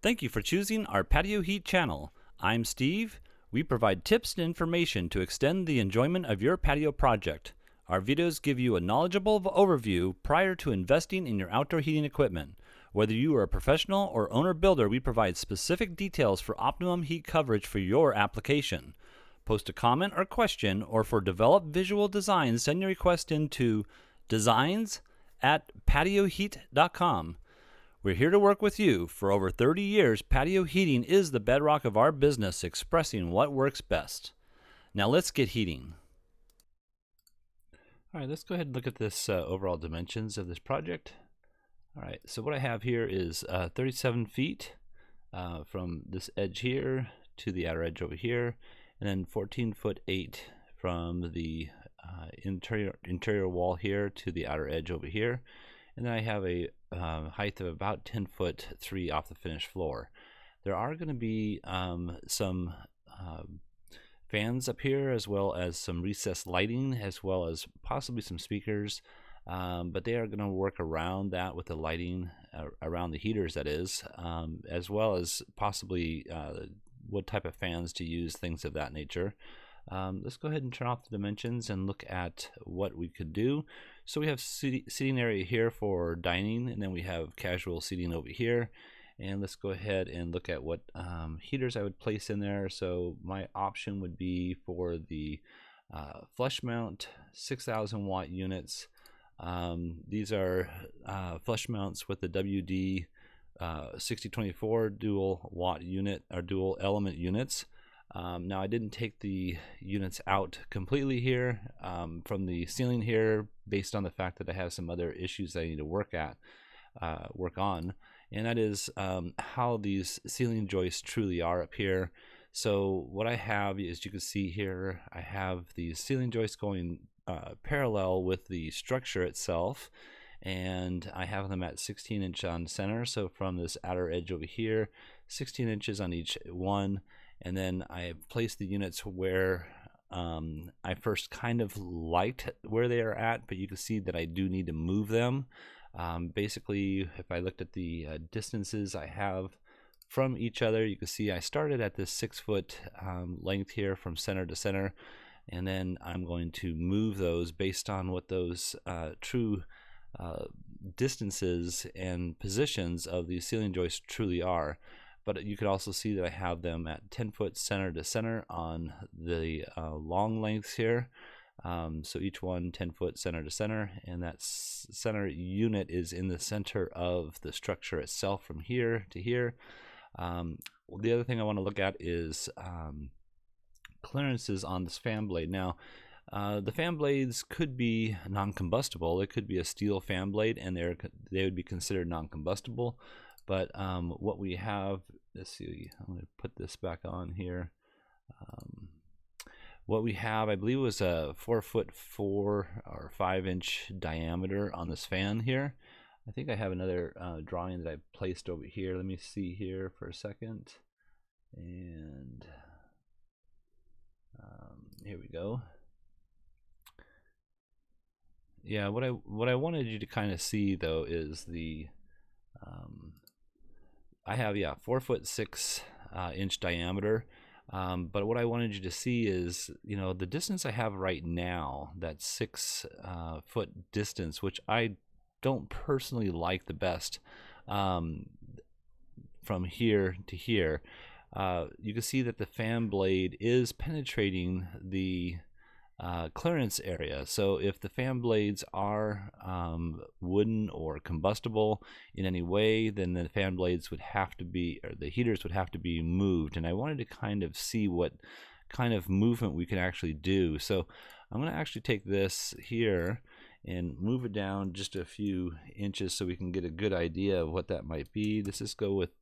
Thank you for choosing our Patio Heat channel. I'm Steve. We provide tips and information to extend the enjoyment of your patio project. Our videos give you a knowledgeable overview prior to investing in your outdoor heating equipment. Whether you are a professional or owner-builder, we provide specific details for optimum heat coverage for your application. Post a comment or question, or for developed visual designs, send your request into designs@patioheat.com. We're here to work with you. For over 30 years, patio heating is the bedrock of our business, expressing what works best. Now let's get heating. All right, let's go ahead and look at this overall dimensions of this project. All right, so what I have here is 37 feet from this edge here to the outer edge over here, and then 14'8" from the interior wall here to the outer edge over here. And then I have a height of about 10'3" off the finished floor. There are going to be some fans up here, as well as some recessed lighting, as well as possibly some speakers, but they are going to work around that with the lighting around the heaters, that is, as well as possibly what type of fans to use, things of that nature. Let's go ahead and turn off the dimensions and look at what we could do. So we have seating area here for dining, and then we have casual seating over here. And let's go ahead and look at what heaters I would place in there. So my option would be for the flush mount 6,000 watt units. These are flush mounts with the WD 6024 dual watt unit or dual element units. Now I didn't take the units out completely here from the ceiling here, based on the fact that I have some other issues that I need to work on, and that is how these ceiling joists truly are up here. So what I have is, you can see here, I have these ceiling joists going parallel with the structure itself, and I have them at 16 inch on center. So from this outer edge over here, 16 inches on each one. And then I have placed the units where I first kind of liked where they are at, but you can see that I do need to move them. Basically, if I looked at the distances I have from each other, you can see I started at this 6 foot length here from center to center, and then I'm going to move those based on what those true distances and positions of these ceiling joists truly are. But you could also see that I have them at 10 foot center to center on the long lengths here. So each one 10 foot center to center, and that center unit is in the center of the structure itself from here to here. The other thing I want to look at is clearances on this fan blade. Now, the fan blades could be non-combustible. It could be a steel fan blade, and they would be considered non-combustible. But what we have, let's see, I'm going to put this back on here. What we have, I believe, was a 4'4" or 5 inch diameter on this fan here. I think I have another drawing that I placed over here. Let me see here for a second. And here we go. Yeah, what I wanted you to kind of see though is the I have 4'6" inch diameter, but what I wanted you to see is, the distance I have right now, that 6 foot distance, which I don't personally like the best, from here to here. You can see that the fan blade is penetrating the clearance area. So if the fan blades are wooden or combustible in any way, then the fan blades would have to be, or the heaters would have to be moved. And I wanted to kind of see what kind of movement we can actually do. So I'm going to actually take this here and move it down just a few inches so we can get a good idea of what that might be. Let's just go with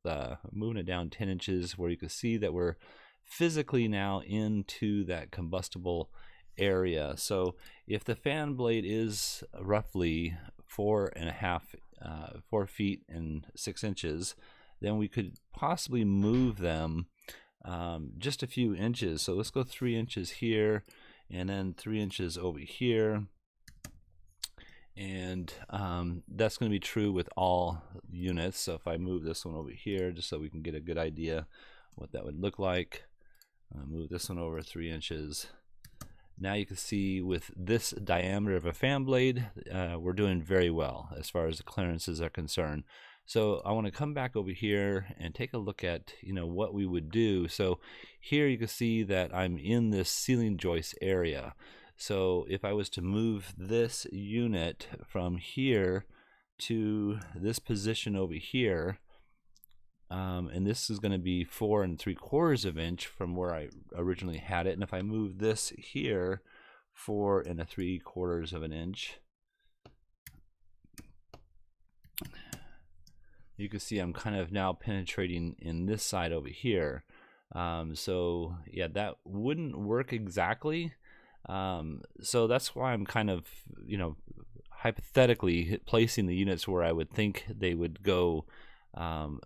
moving it down 10 inches, where you can see that we're physically now into that combustible area. So if the fan blade is roughly 4 feet and 6 inches, then we could possibly move them just a few inches. So let's go 3 inches here, and then 3 inches over here, And that's going to be true with all units. So if I move this one over here, just so we can get a good idea what that would look like, move this one over 3 inches. Now you can see with this diameter of a fan blade, we're doing very well as far as the clearances are concerned. So I want to come back over here and take a look at what we would do. So here you can see that I'm in this ceiling joist area. So if I was to move this unit from here to this position over here, and this is going to be 4 3/4 of inch from where I originally had it. And if I move this here 4 3/4 of an inch, you can see I'm kind of now penetrating in this side over here. So yeah, that wouldn't work exactly. So that's why I'm kind of, hypothetically placing the units where I would think they would go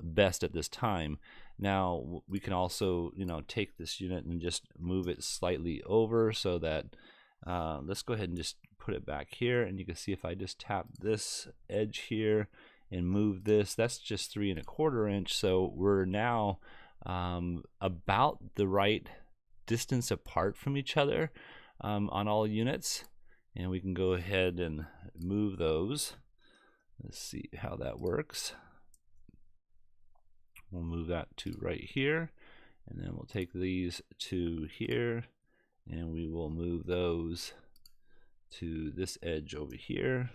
best at this time. Now we can also, take this unit and just move it slightly over so that, let's go ahead and just put it back here. And you can see if I just tap this edge here and move this, that's just 3 1/4 inch. So we're now about the right distance apart from each other on all units, and we can go ahead and move those. Let's see how that works. We'll move that to right here, and then we'll take these to here, and we will move those to this edge over here.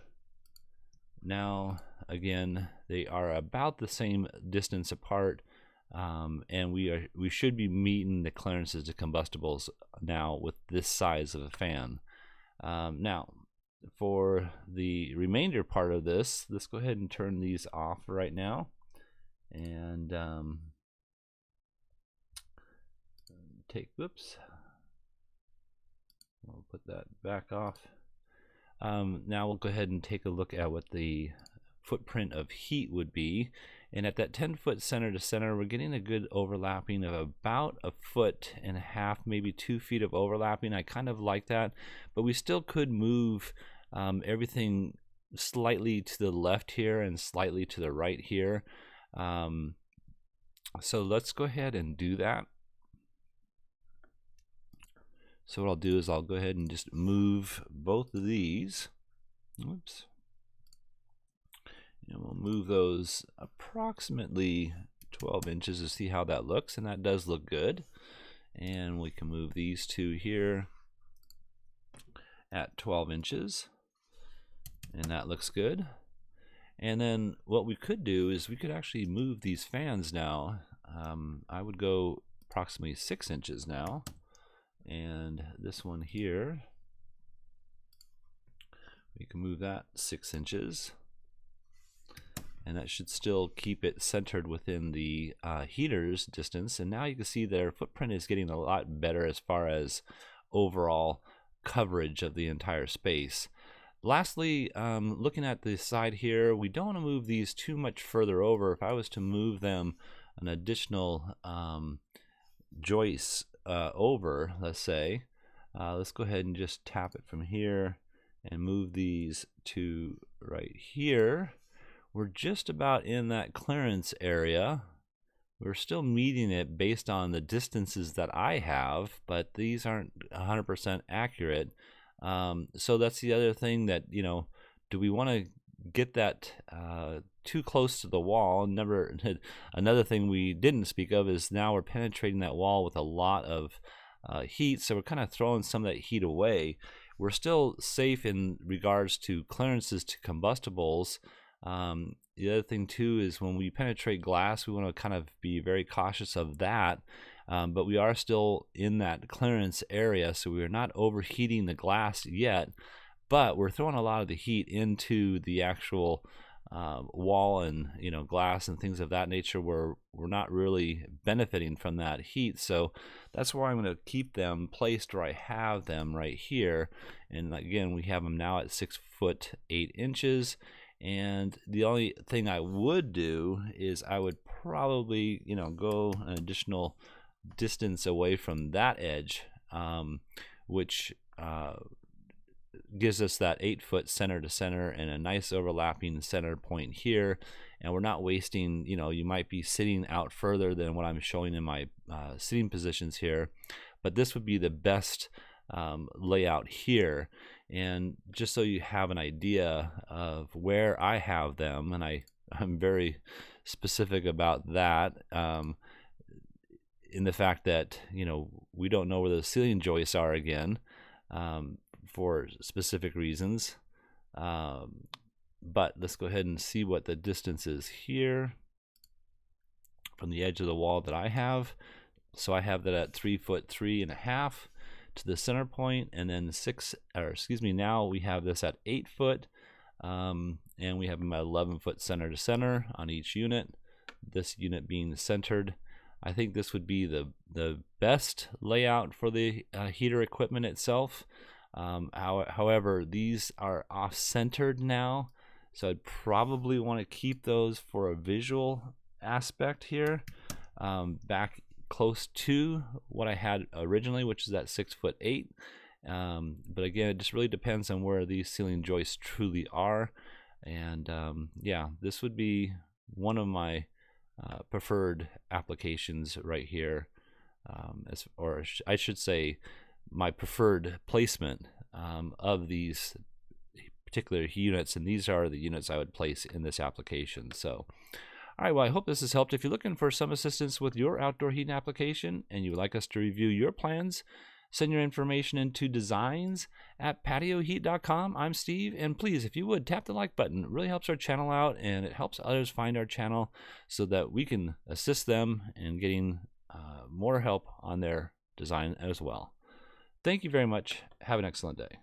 Now again, they are about the same distance apart, and we should be meeting the clearances to combustibles now with this size of a fan. Now for the remainder part of this, let's go ahead and turn these off right now, and we'll put that back off. Now we'll go ahead and take a look at what the footprint of heat would be. And at that 10-foot center to center, we're getting a good overlapping of about 1.5 feet, maybe 2 feet of overlapping. I kind of like that, but we still could move everything slightly to the left here and slightly to the right here. So let's go ahead and do that. So what I'll do is I'll go ahead and just move both of these. Oops. And we'll move those approximately 12 inches to see how that looks, and that does look good. And we can move these two here at 12 inches, and that looks good. And then what we could do is we could actually move these fans now. I would go approximately 6 inches now, and this one here, we can move that 6 inches. And that should still keep it centered within the heater's distance. And now you can see their footprint is getting a lot better as far as overall coverage of the entire space. Lastly, looking at the side here, we don't want to move these too much further over. If I was to move them an additional joist over, let's say, let's go ahead and just tap it from here and move these to right here. We're just about in that clearance area. We're still meeting it based on the distances that I have, but these aren't 100% accurate. So that's the other thing that, do we want to get that too close to the wall? Another thing we didn't speak of is now we're penetrating that wall with a lot of heat, so we're kind of throwing some of that heat away. We're still safe in regards to clearances to combustibles. The other thing too is when we penetrate glass, we want to kind of be very cautious of that, but we are still in that clearance area, so we are not overheating the glass yet, but we're throwing a lot of the heat into the actual wall and glass and things of that nature, where we're not really benefiting from that heat. So that's why I'm going to keep them placed where I have them right here. And again, we have them now at 6 foot 8 inches. And the only thing I would do is I would probably, go an additional distance away from that edge, which gives us that 8-foot center to center and a nice overlapping center point here, and we're not wasting, you might be sitting out further than what I'm showing in my sitting positions here, but this would be the best layout here. And just so you have an idea of where I have them, and I'm very specific about that, in the fact that we don't know where the ceiling joists are again, for specific reasons, but let's go ahead and see what the distance is here from the edge of the wall that I have. So I have that at 3.3 feet to the center point, and then now we have this at 8 foot, and we have them at 11-foot center to center on each unit, this unit being centered. I think this would be the best layout for the heater equipment itself. However, these are off-centered now, so I'd probably want to keep those for a visual aspect here, back close to what I had originally, which is at 6'8". But again, it just really depends on where these ceiling joists truly are. And yeah, this would be one of my preferred applications right here, I should say my preferred placement of these particular units, and these are the units I would place in this application. So all right, well, I hope this has helped. If you're looking for some assistance with your outdoor heating application and you would like us to review your plans, send your information into designs@patioheat.com. I'm Steve, and please, if you would, tap the like button. It really helps our channel out, and it helps others find our channel so that we can assist them in getting more help on their design as well. Thank you very much. Have an excellent day.